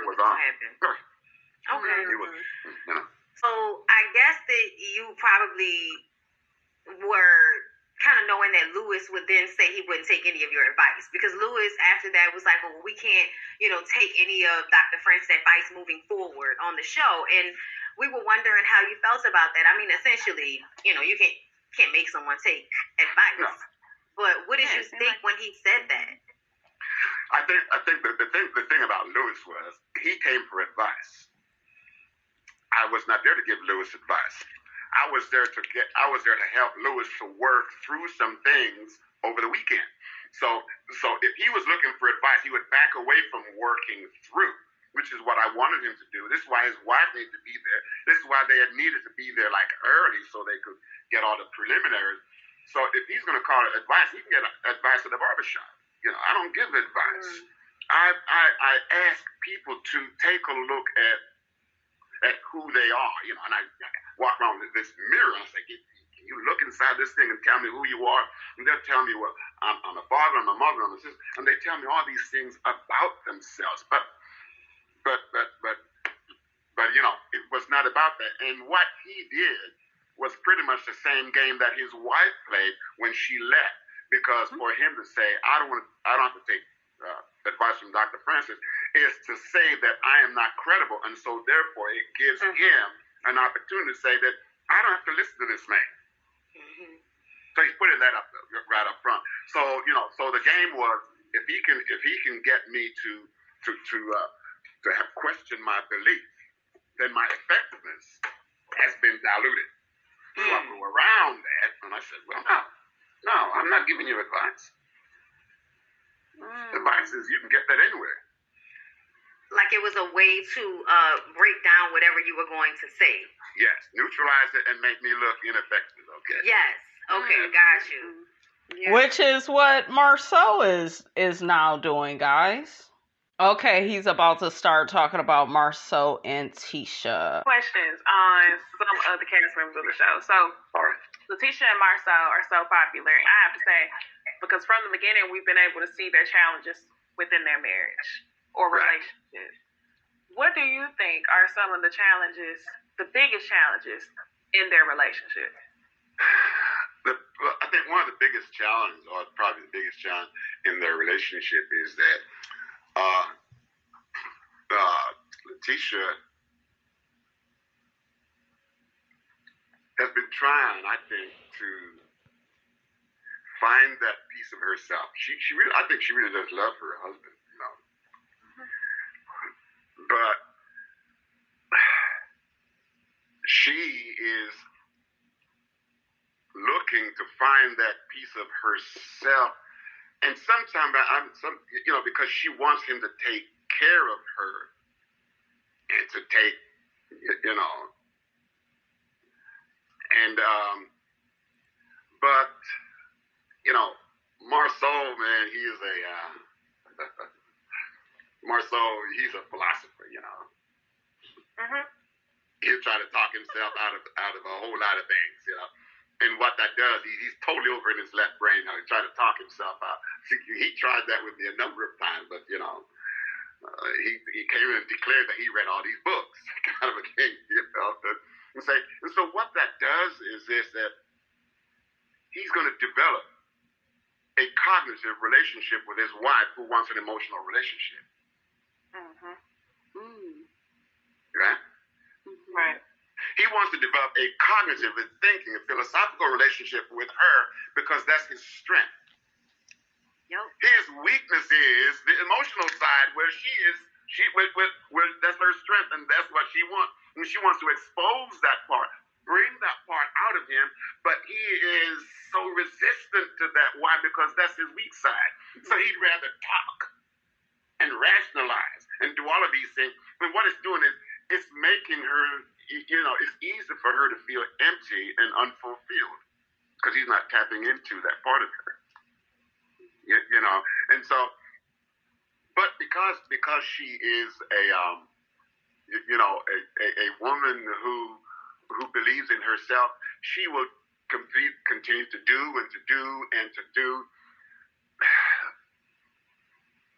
was on. Okay. It was, you know. So I guess that you probably were kind of knowing that Lewis would then say he wouldn't take any of your advice, because Lewis after that was like, well, we can't, you know, take any of Dr. Francis' advice moving forward on the show. And we were wondering how you felt about that. I mean, essentially, you know, you can't make someone take advice. No. But what did you think when he said that? I think the thing about Lewis was he came for advice. I was not there to give Lewis advice. I was there to help Lewis to work through some things over the weekend. So if he was looking for advice, he would back away from working through, which is what I wanted him to do. This is why his wife needed to be there. This is why they had needed to be there like early, so they could get all the preliminaries. So if he's going to call it advice, he can get advice at the barbershop. You know, I don't give advice. I ask people to take a look at who they are, you know, and I walk around with this mirror and I say, can you look inside this thing and tell me who you are? And they'll tell me, well, I'm a father, I'm a mother, I'm a sister, and they tell me all these things about themselves. But you know, it was not about that. And what he did was pretty much the same game that his wife played when she left. Because for him to say, I don't have to take advice from Dr. Francis, is to say that I am not credible, and so therefore it gives him an opportunity to say that I don't have to listen to this man. So he's putting that up right up front. So you know, so the game was if he can get me to have questioned my belief, then my effectiveness has been diluted. So I go around that, and I said, well, no, I'm not giving you advice. Advice is you can get that anywhere. Like it was a way to break down whatever you were going to say. Yes, neutralize it and make me look ineffective. Okay. Yes. Okay, got you. Yeah. Which is what Marceau is now doing, guys. Okay, he's about to start talking about Marceau and Tisha. Questions on some of the cast members of the show. So, Latisha and Marceau are so popular, I have to say, because from the beginning, we've been able to see their challenges within their marriage or relationship. What do you think are some of the challenges, the biggest challenges in their relationship? I think one of the biggest challenges, or probably the biggest challenge in their relationship is that Latisha has been trying, I think, to find that piece of herself. I think she really does love her husband, you know. But she is looking to find that piece of herself, and sometimes because she wants him to take care of her and to take, but Marceau, man, he's a philosopher, He'll try to talk himself out of a whole lot of things, And what that does, he's totally over in his left brain now. He's trying to talk himself out. See, he tried that with me a number of times, but he came in and declared that he read all these books, kind of a thing, And so what that does is this, that he's going to develop a cognitive relationship with his wife who wants an emotional relationship. Right? Right. He wants to develop a cognitive, a thinking, a philosophical relationship with her because that's his strength. Yep. His weakness is the emotional side, where that's her strength, and that's what she wants. And she wants to expose that part, bring that part out of him, but he is so resistant to that. Why? Because that's his weak side. So he'd rather talk and rationalize and do all of these things. But what it's doing is it's making her, it's easy for her to feel empty and unfulfilled because he's not tapping into that part of her. And so, but because she is a woman who believes in herself, she will continue to do and to do and to do.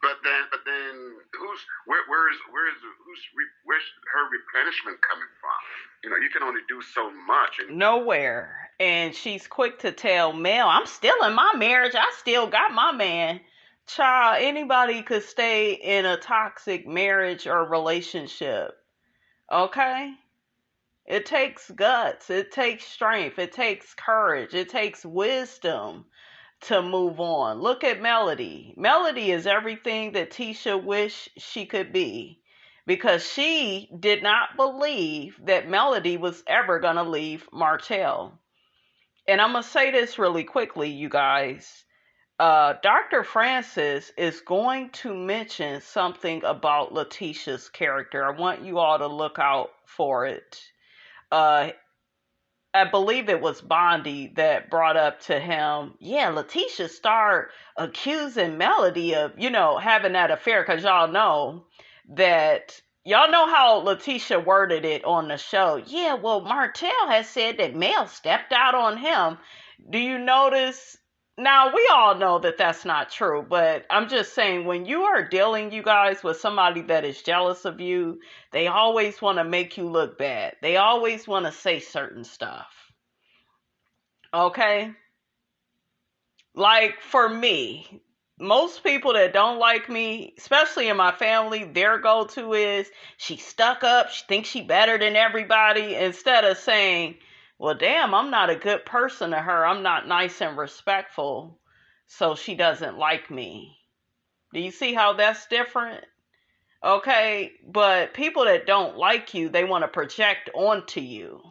But then, where's her replenishment coming from? You can only do so much. Nowhere. And she's quick to tell Mel, I'm still in my marriage. I still got my man. Child, anybody could stay in a toxic marriage or relationship. Okay? It takes guts. It takes strength. It takes courage. It takes wisdom to move on. Look at Melody. Melody is everything that Tisha wished she could be, because she did not believe that Melody was ever going to leave Martell. And I'm going to say this really quickly, you guys. Dr. Francis is going to mention something about Latisha's character. I want you all to look out for it. I believe it was Bondi that brought up to him, yeah, Latisha started accusing Melody of, having that affair, because y'all know how Latisha worded it on the show. Yeah, well, Martell has said that Mel stepped out on him. Do you notice? Now, we all know that that's not true, but I'm just saying, when you are dealing, you guys, with somebody that is jealous of you, they always want to make you look bad. They always want to say certain stuff. Okay? Like, for me, most people that don't like me, especially in my family, their go-to is, she's stuck up, she thinks she better than everybody, instead of saying, well, damn, I'm not a good person to her. I'm not nice and respectful, so she doesn't like me. Do you see how that's different? Okay, but people that don't like you, they want to project onto you.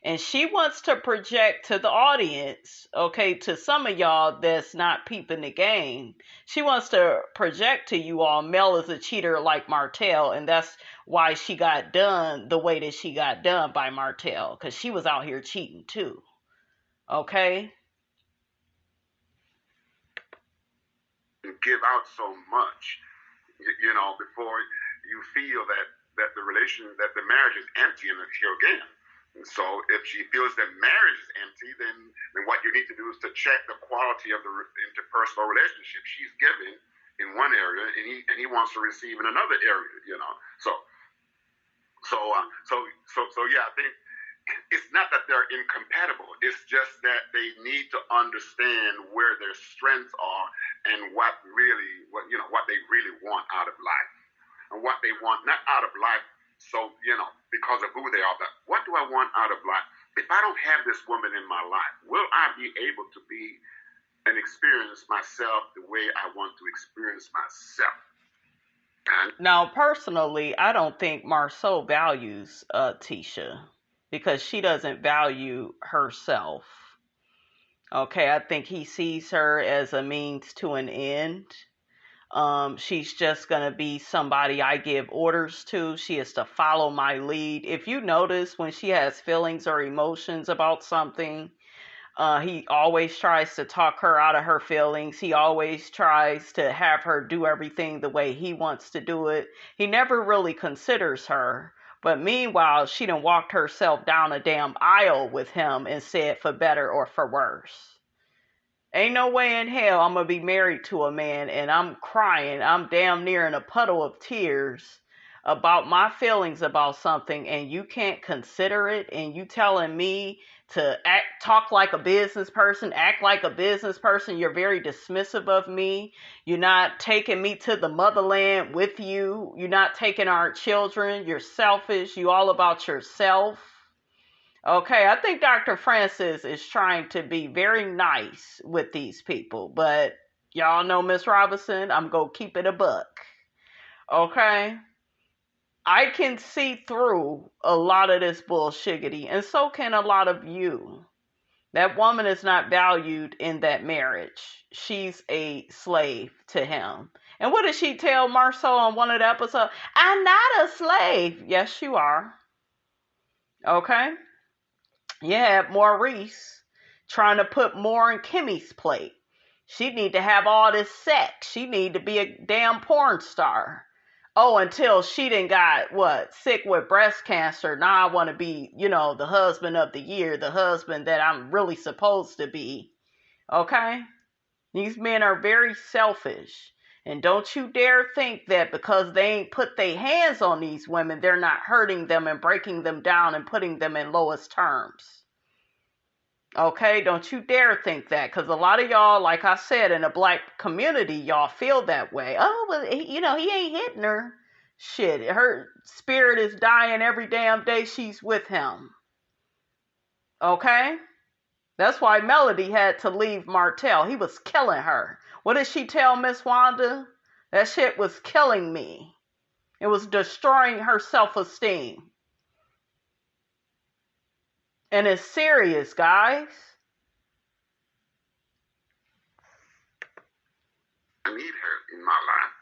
And she wants to project to the audience, okay, to some of y'all that's not peeping the game. She wants to project to you all, Mel is a cheater like Martell, and that's why she got done the way that she got done by Martell, because she was out here cheating too. Okay? Give out so much, before you feel that the marriage is empty and here again. So if she feels that marriage is empty, then what you need to do is to check the quality of the interpersonal relationship she's giving in one area, and he wants to receive in another area. So yeah, I think it's not that they're incompatible. It's just that they need to understand where their strengths are and what they really want out of life, and what they want not out of life. So, because of who they are, but what do I want out of life? If I don't have this woman in my life, will I be able to be and experience myself the way I want to experience myself? Now, personally, I don't think Marceau values Tisha, because she doesn't value herself. Okay, I think he sees her as a means to an end. She's just going to be somebody I give orders to. She is to follow my lead. If you notice, when she has feelings or emotions about something, he always tries to talk her out of her feelings. He always tries to have her do everything the way he wants to do it. He never really considers her. But meanwhile, she done walked herself down a damn aisle with him and said for better or for worse. Ain't no way in hell I'm going to be married to a man and I'm crying. I'm damn near in a puddle of tears about my feelings about something, and you can't consider it, and you telling me to talk like a business person, act like a business person. You're very dismissive of me. You're not taking me to the motherland with you. You're not taking our children. You're selfish. You all about yourself. Okay, I think Dr. Francis is trying to be very nice with these people, but y'all know Miss Robinson, I'm going to keep it a buck. Okay? I can see through a lot of this bullshiggity, and so can a lot of you. That woman is not valued in that marriage. She's a slave to him. And what did she tell Marceau on one of the episodes? I'm not a slave. Yes, you are. Okay? You have Maurice trying to put more on Kimmy's plate. She need to have all this sex. She need to be a damn porn star. Oh, until she done got, sick with breast cancer. Now I want to be, the husband of the year, the husband that I'm really supposed to be. Okay? These men are very selfish. And don't you dare think that because they ain't put their hands on these women, they're not hurting them and breaking them down and putting them in lowest terms. Okay? Don't you dare think that. Because a lot of y'all, like I said, in the black community, y'all feel that way. Oh, well, he ain't hitting her. Shit, her spirit is dying every damn day she's with him. Okay? That's why Melody had to leave Martell. He was killing her. What did she tell Miss Wanda? That shit was killing me. It was destroying her self-esteem. And it's serious, guys. I need her in my life,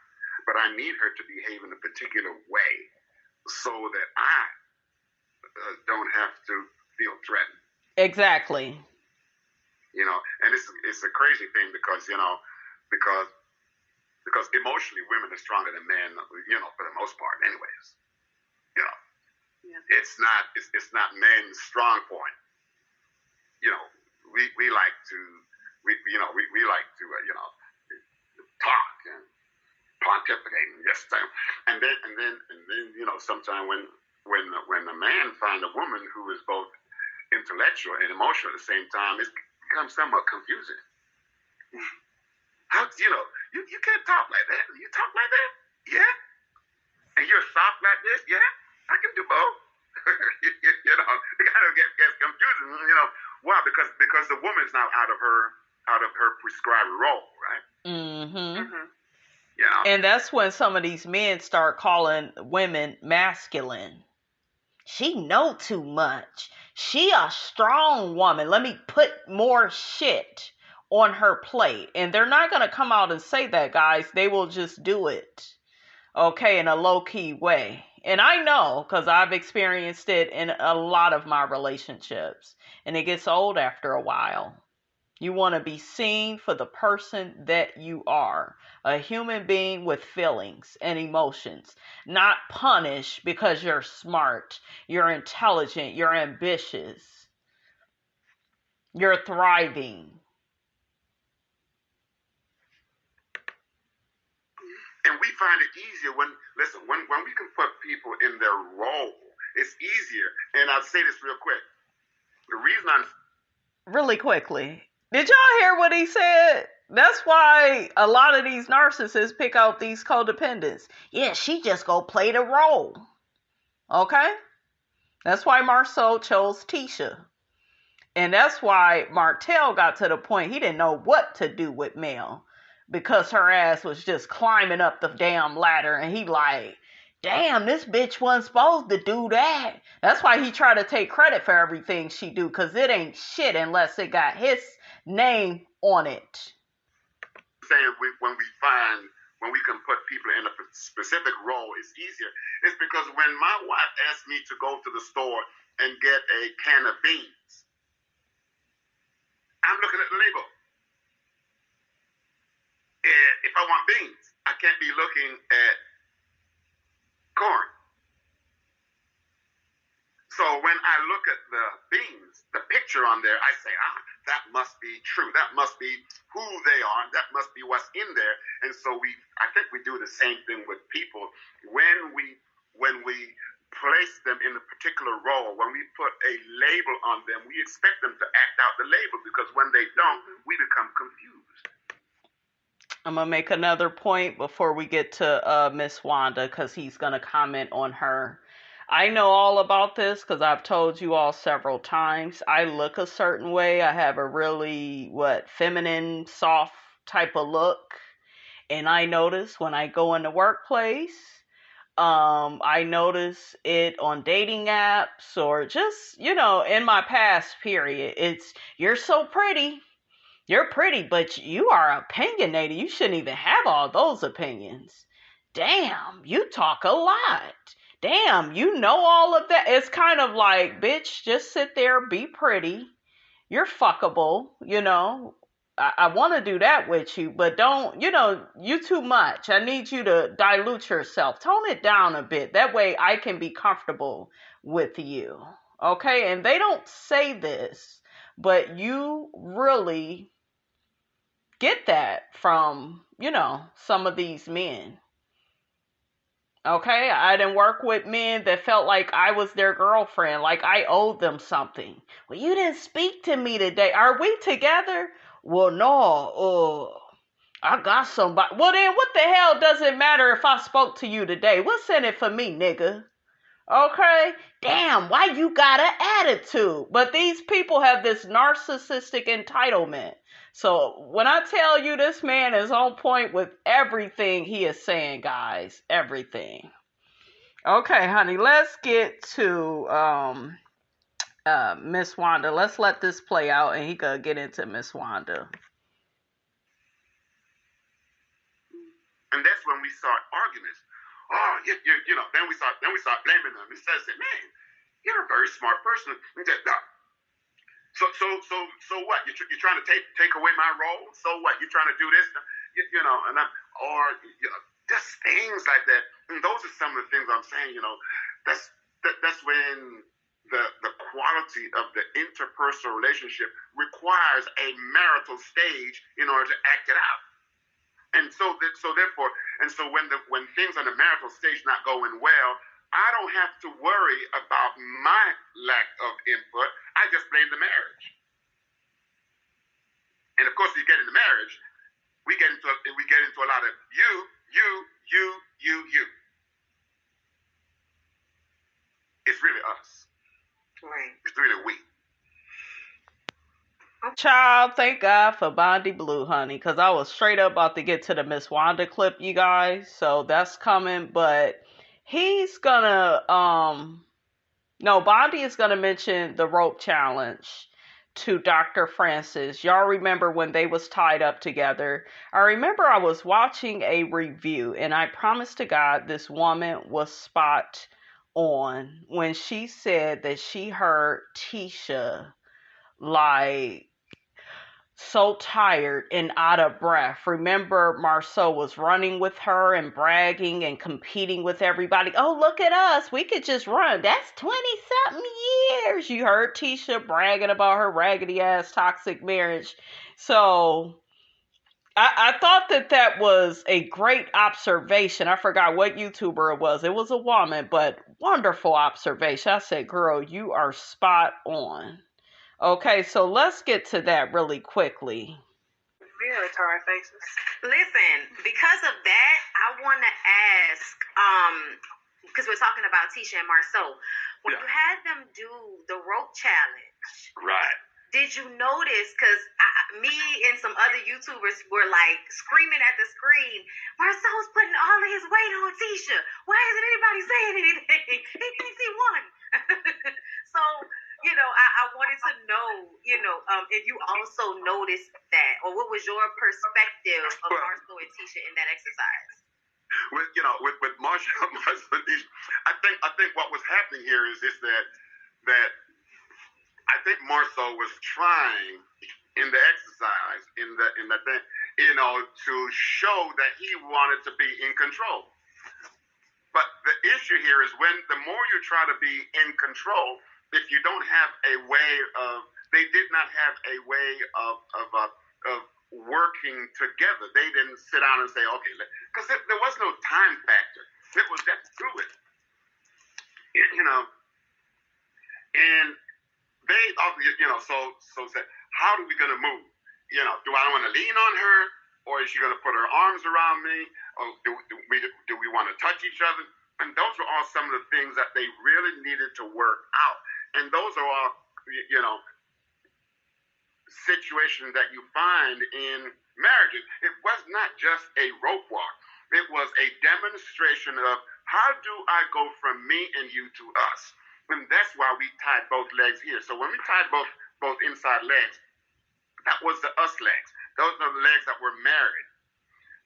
but I need her to behave in a particular way so that I don't have to feel threatened. Exactly. You know, and it's a crazy thing because, you know, because emotionally women are stronger than men, you know, for the most part anyways. You know. Yeah. It's not men's strong point. You know, we like to talk and pontificate and just and then you know, sometimes when a man finds a woman who is both intellectual and emotional at the same time, it becomes somewhat confusing. How, you know, you can't talk like that. You talk like that? Yeah. And you're soft like this? Yeah. I can do both. you know, it kind of gets confusing. You know, why? Because the woman's now out of her prescribed role, right? Mm-hmm. Mm-hmm. You know? And that's when some of these men start calling women masculine. She know too much. She a strong woman. Let me put more shit on her plate. And they're not going to come out and say that, guys. They will just do it, okay, in a low-key way. And I know, because I've experienced it in a lot of my relationships. And it gets old after a while. You want to be seen for the person that you are. A human being with feelings and emotions. Not punished because you're smart, you're intelligent, you're ambitious, you're thriving. And we find it easier when we can put people in their role, it's easier. And I'll say this real quick. The reason Really quickly. Did y'all hear what he said? That's why a lot of these narcissists pick out these codependents. Yeah, she just go play the role. Okay? That's why Marceau chose Tisha. And that's why Martell got to the point he didn't know what to do with Mel. Because her ass was just climbing up the damn ladder. And he like, damn, this bitch wasn't supposed to do that. That's why he tried to take credit for everything she do. Because it ain't shit unless it got his name on it. Saying when we can put people in a specific role, it's easier. It's because when my wife asked me to go to the store and get a can of beans, I'm looking at the label. If I want beans, I can't be looking at corn. So when I look at the beans, the picture on there, I say, that must be true. That must be who they are. That must be what's in there. And so I think we do the same thing with people. When we place them in a particular role, when we put a label on them, we expect them to act out the label, because when they don't, we become confused. I'm going to make another point before we get to Miss Wanda, because he's going to comment on her. I know all about this because I've told you all several times. I look a certain way. I have a really, feminine, soft type of look. And I notice when I go in the workplace, I notice it on dating apps or just, in my past period. It's, you're so pretty. You're pretty, but you are opinionated. You shouldn't even have all those opinions. Damn, you talk a lot. Damn, you know all of that. It's kind of like, bitch, just sit there, be pretty. You're fuckable, I want to do that with you, but don't, you too much. I need you to dilute yourself. Tone it down a bit. That way I can be comfortable with you. Okay? And they don't say this, but you really get that from, some of these men. Okay, I didn't work with men that felt like I was their girlfriend, like I owed them something. Well, you didn't speak to me today. Are we together? Well, no. I got somebody. Well, then what the hell does it matter if I spoke to you today? What's in it for me, nigga? Okay? Damn, why you got an attitude? But these people have this narcissistic entitlement. So when I tell you this man is on point with everything he is saying, guys, everything. Okay, honey, let's get to Miss Wanda. Let's let this play out and he could get into Miss Wanda. And that's when we start arguments. Oh, then we start blaming them. He says, man, you're a very smart person. He said, no. So what? You're trying to take away my role? So what? You're trying to do this? And just things like that. And those are some of the things I'm saying. That's when the quality of the interpersonal relationship requires a marital stage in order to act it out. And so when things on the marital stage not going well, I don't have to worry about my lack of input. I just blame the marriage. And of course, you get into marriage, we get into a lot of you. It's really us. Right. It's really we. Child, thank God for Bondi Blue, honey, because I was straight up about to get to the Miss Wanda clip, you guys. So that's coming, but he's gonna, Bondi is gonna mention the rope challenge to Dr. Francis. Y'all remember when they was tied up together? I remember I was watching a review, and I promise to God this woman was spot on when she said that she heard Tisha like so tired and out of breath. Remember, Marceau was running with her and bragging and competing with everybody. Oh, look at us. We could just run. That's 20-something years. You heard Tisha bragging about her raggedy ass toxic marriage. So I thought that was a great observation. I forgot what YouTuber it was. It was a woman, but wonderful observation. I said, girl, you are spot on. Okay, so let's get to that really quickly. Retard faces. Listen, because of that, I want to ask, because we're talking about Tisha and Marceau, when you had them do the rope challenge, right? Did you notice? Because me and some other YouTubers were like screaming at the screen, Marceau's putting all of his weight on Tisha. Why isn't anybody saying anything? He thinks he won. So, I wanted to know, if you also noticed that, or what was your perspective of Marceau and Tisha in that exercise? With Marceau and Tisha, I think what was happening here is that I think Marceau was trying in the exercise, in the thing, to show that he wanted to be in control. But the issue here is the more you try to be in control, if you don't have a way of, they did not have a way of working together. They didn't sit down and say, okay, because there was no time factor. It was let's do it, and they, so said, how are we going to move? Do I want to lean on her, or is she going to put her arms around me? Or do we want to touch each other? And those are all some of the things that they really needed to work out. And those are all, situations that you find in marriages. It was not just a rope walk. It was a demonstration of how do I go from me and you to us. And that's why we tied both legs here. So when we tied both inside legs, that was the us legs. Those are the legs that were married.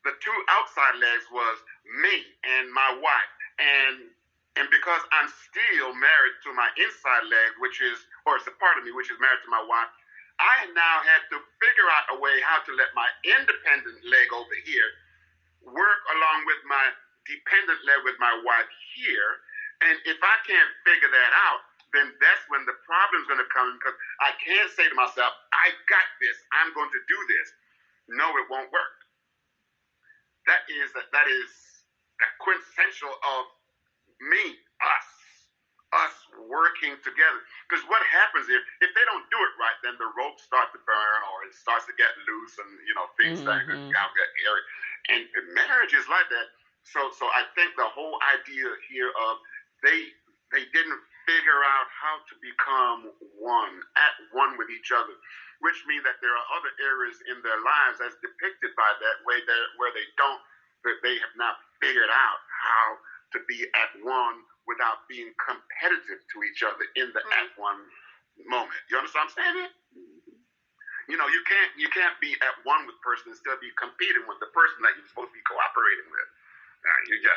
The two outside legs was me and my wife. And because I'm still married to my inside leg, it's a part of me which is married to my wife, I now had to figure out a way how to let my independent leg over here work along with my dependent leg with my wife here. And if I can't figure that out, then that's when the problem's going to come, because I can't say to myself, I got this, I'm going to do this. No, it won't work. That is the quintessential of me, us working together. Because what happens if they don't do it right, then the ropes start to burn, or it starts to get loose, and things start to get hairy. And marriage is like that. So I think the whole idea here of they didn't figure out how to become at one with each other, which means that there are other areas in their lives as depicted by that way where they have not figured out how to be at one without being competitive to each other in the at one moment. You understand what I'm saying? You can't be at one with a person and still be competing with the person that you're supposed to be cooperating with.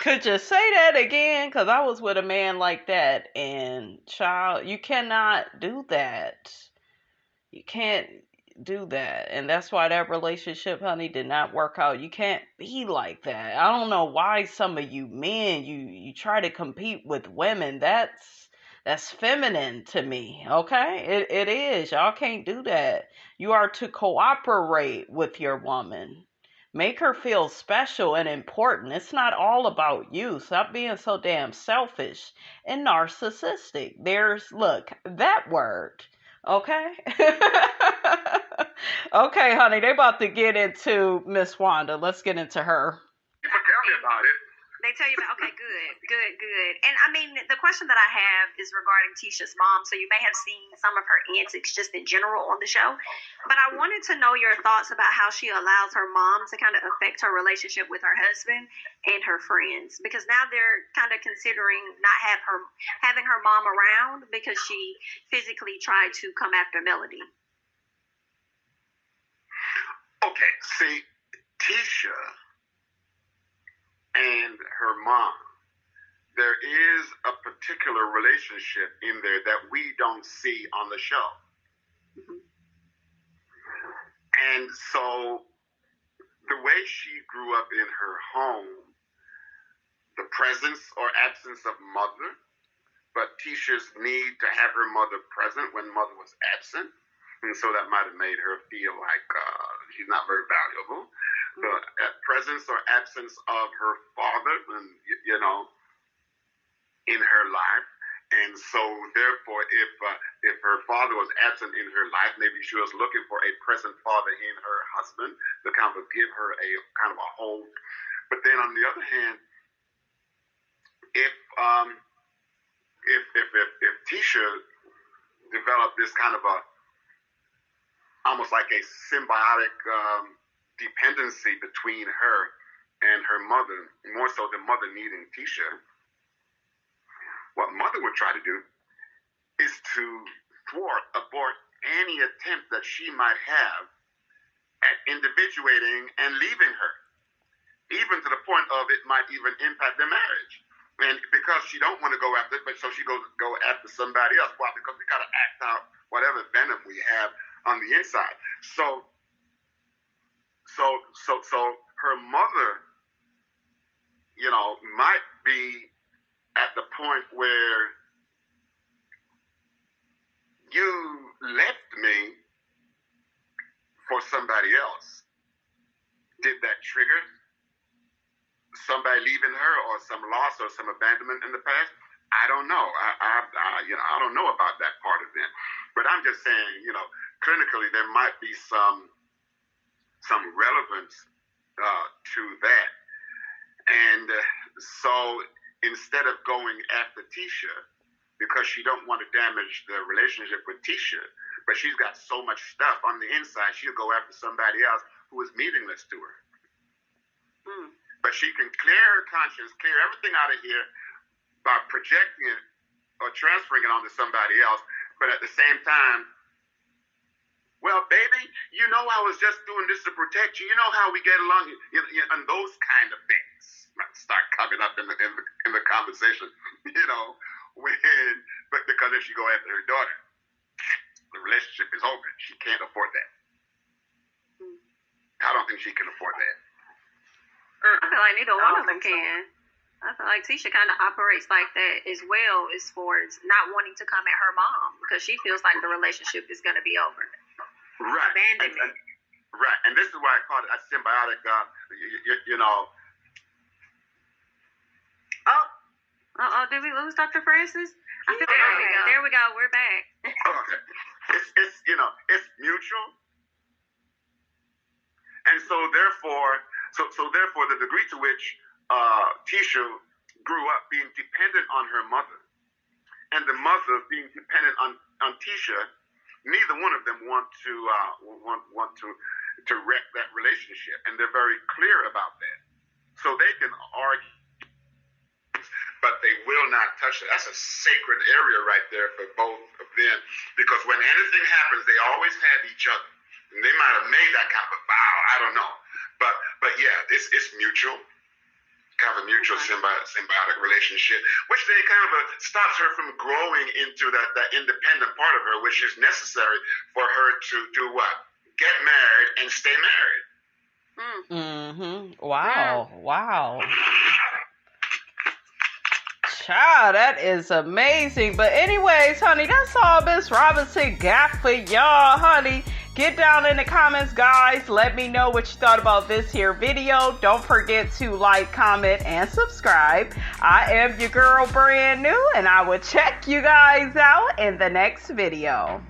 Could you say that again? Because I was with a man like that, and child, you cannot do that. You can't do that. And that's why that relationship, honey, did not work out. You can't be like that. I don't know why some of you men, you try to compete with women. That's feminine to me, okay? It is. Y'all can't do that. You are to cooperate with your woman. Make her feel special and important. It's not all about you. Stop being so damn selfish and narcissistic. Look, that word. Okay? Okay, honey, they about to get into Miss Wanda. Let's get into her. Tell me about it. They tell you about, okay, good. And I mean, the question that I have is regarding Tisha's mom. So you may have seen some of her antics just in general on the show. But I wanted to know your thoughts about how she allows her mom to kind of affect her relationship with her husband and her friends. Because now they're kind of considering not having her mom around because she physically tried to come after Melody. Okay, see, Tisha and her mom, there is a particular relationship in there that we don't see on the show. Mm-hmm. And so the way she grew up in her home, the presence or absence of mother, but Tisha's need to have her mother present when mother was absent, and so that might have made her feel like she's not very valuable. The presence or absence of her father, in her life. And so, therefore, if her father was absent in her life, maybe she was looking for a present father in her husband to kind of give her a kind of a hold. But then, on the other hand, if Tisha developed this kind of almost like a symbiotic dependency between her and her mother, more so than mother needing Tisha, what mother would try to do is to abort any attempt that she might have at individuating and leaving her, even to the point of it might even impact their marriage. And because she don't want to go after it, but so she go after somebody else. Why? Because we got to act out whatever venom we have on the inside. So her mother, might be at the point where you left me for somebody else. Did that trigger somebody leaving her or some loss or some abandonment in the past? I don't know. I don't know about that part of it. But I'm just saying, clinically there might be some relevance to that. And so instead of going after Tisha, because she don't want to damage the relationship with Tisha, but she's got so much stuff on the inside, she'll go after somebody else who is meaningless to her. But she can clear her conscience, clear everything out of here by projecting it or transferring it onto somebody else. But at the same time, well, baby, I was just doing this to protect you. You know how we get along, and those kind of things start coming up in the conversation, but because if she go after her daughter, the relationship is over. She can't afford that. I don't think she can afford that. I feel like neither one of them can. I feel like Tisha kind of operates like that as well, as far as not wanting to come at her mom because she feels like the relationship is going to be over. Right. Abandonment. Right. And this is why I call it a symbiotic, Did we lose Dr. Francis? I feel there we go. We're back. Okay. It's mutual. And so therefore, the degree to which Tisha grew up being dependent on her mother, and the mother being dependent on Tisha, neither one of them want to wreck that relationship, and they're very clear about that. So they can argue, but they will not touch it. That's a sacred area right there for both of them, because when anything happens, they always have each other. And they might have made that kind of a vow, I don't know. But yeah, it's mutual. have a mutual symbiotic relationship, which then kind of stops her from growing into that independent part of her, which is necessary for her to do what? Get married and stay married. Wow. Child, that is amazing. But anyways, honey, that's all Miss Robinson got for y'all, honey. Get down in the comments, guys. Let me know what you thought about this here video. Don't forget to like, comment, and subscribe. I am your girl, Brand New, and I will check you guys out in the next video.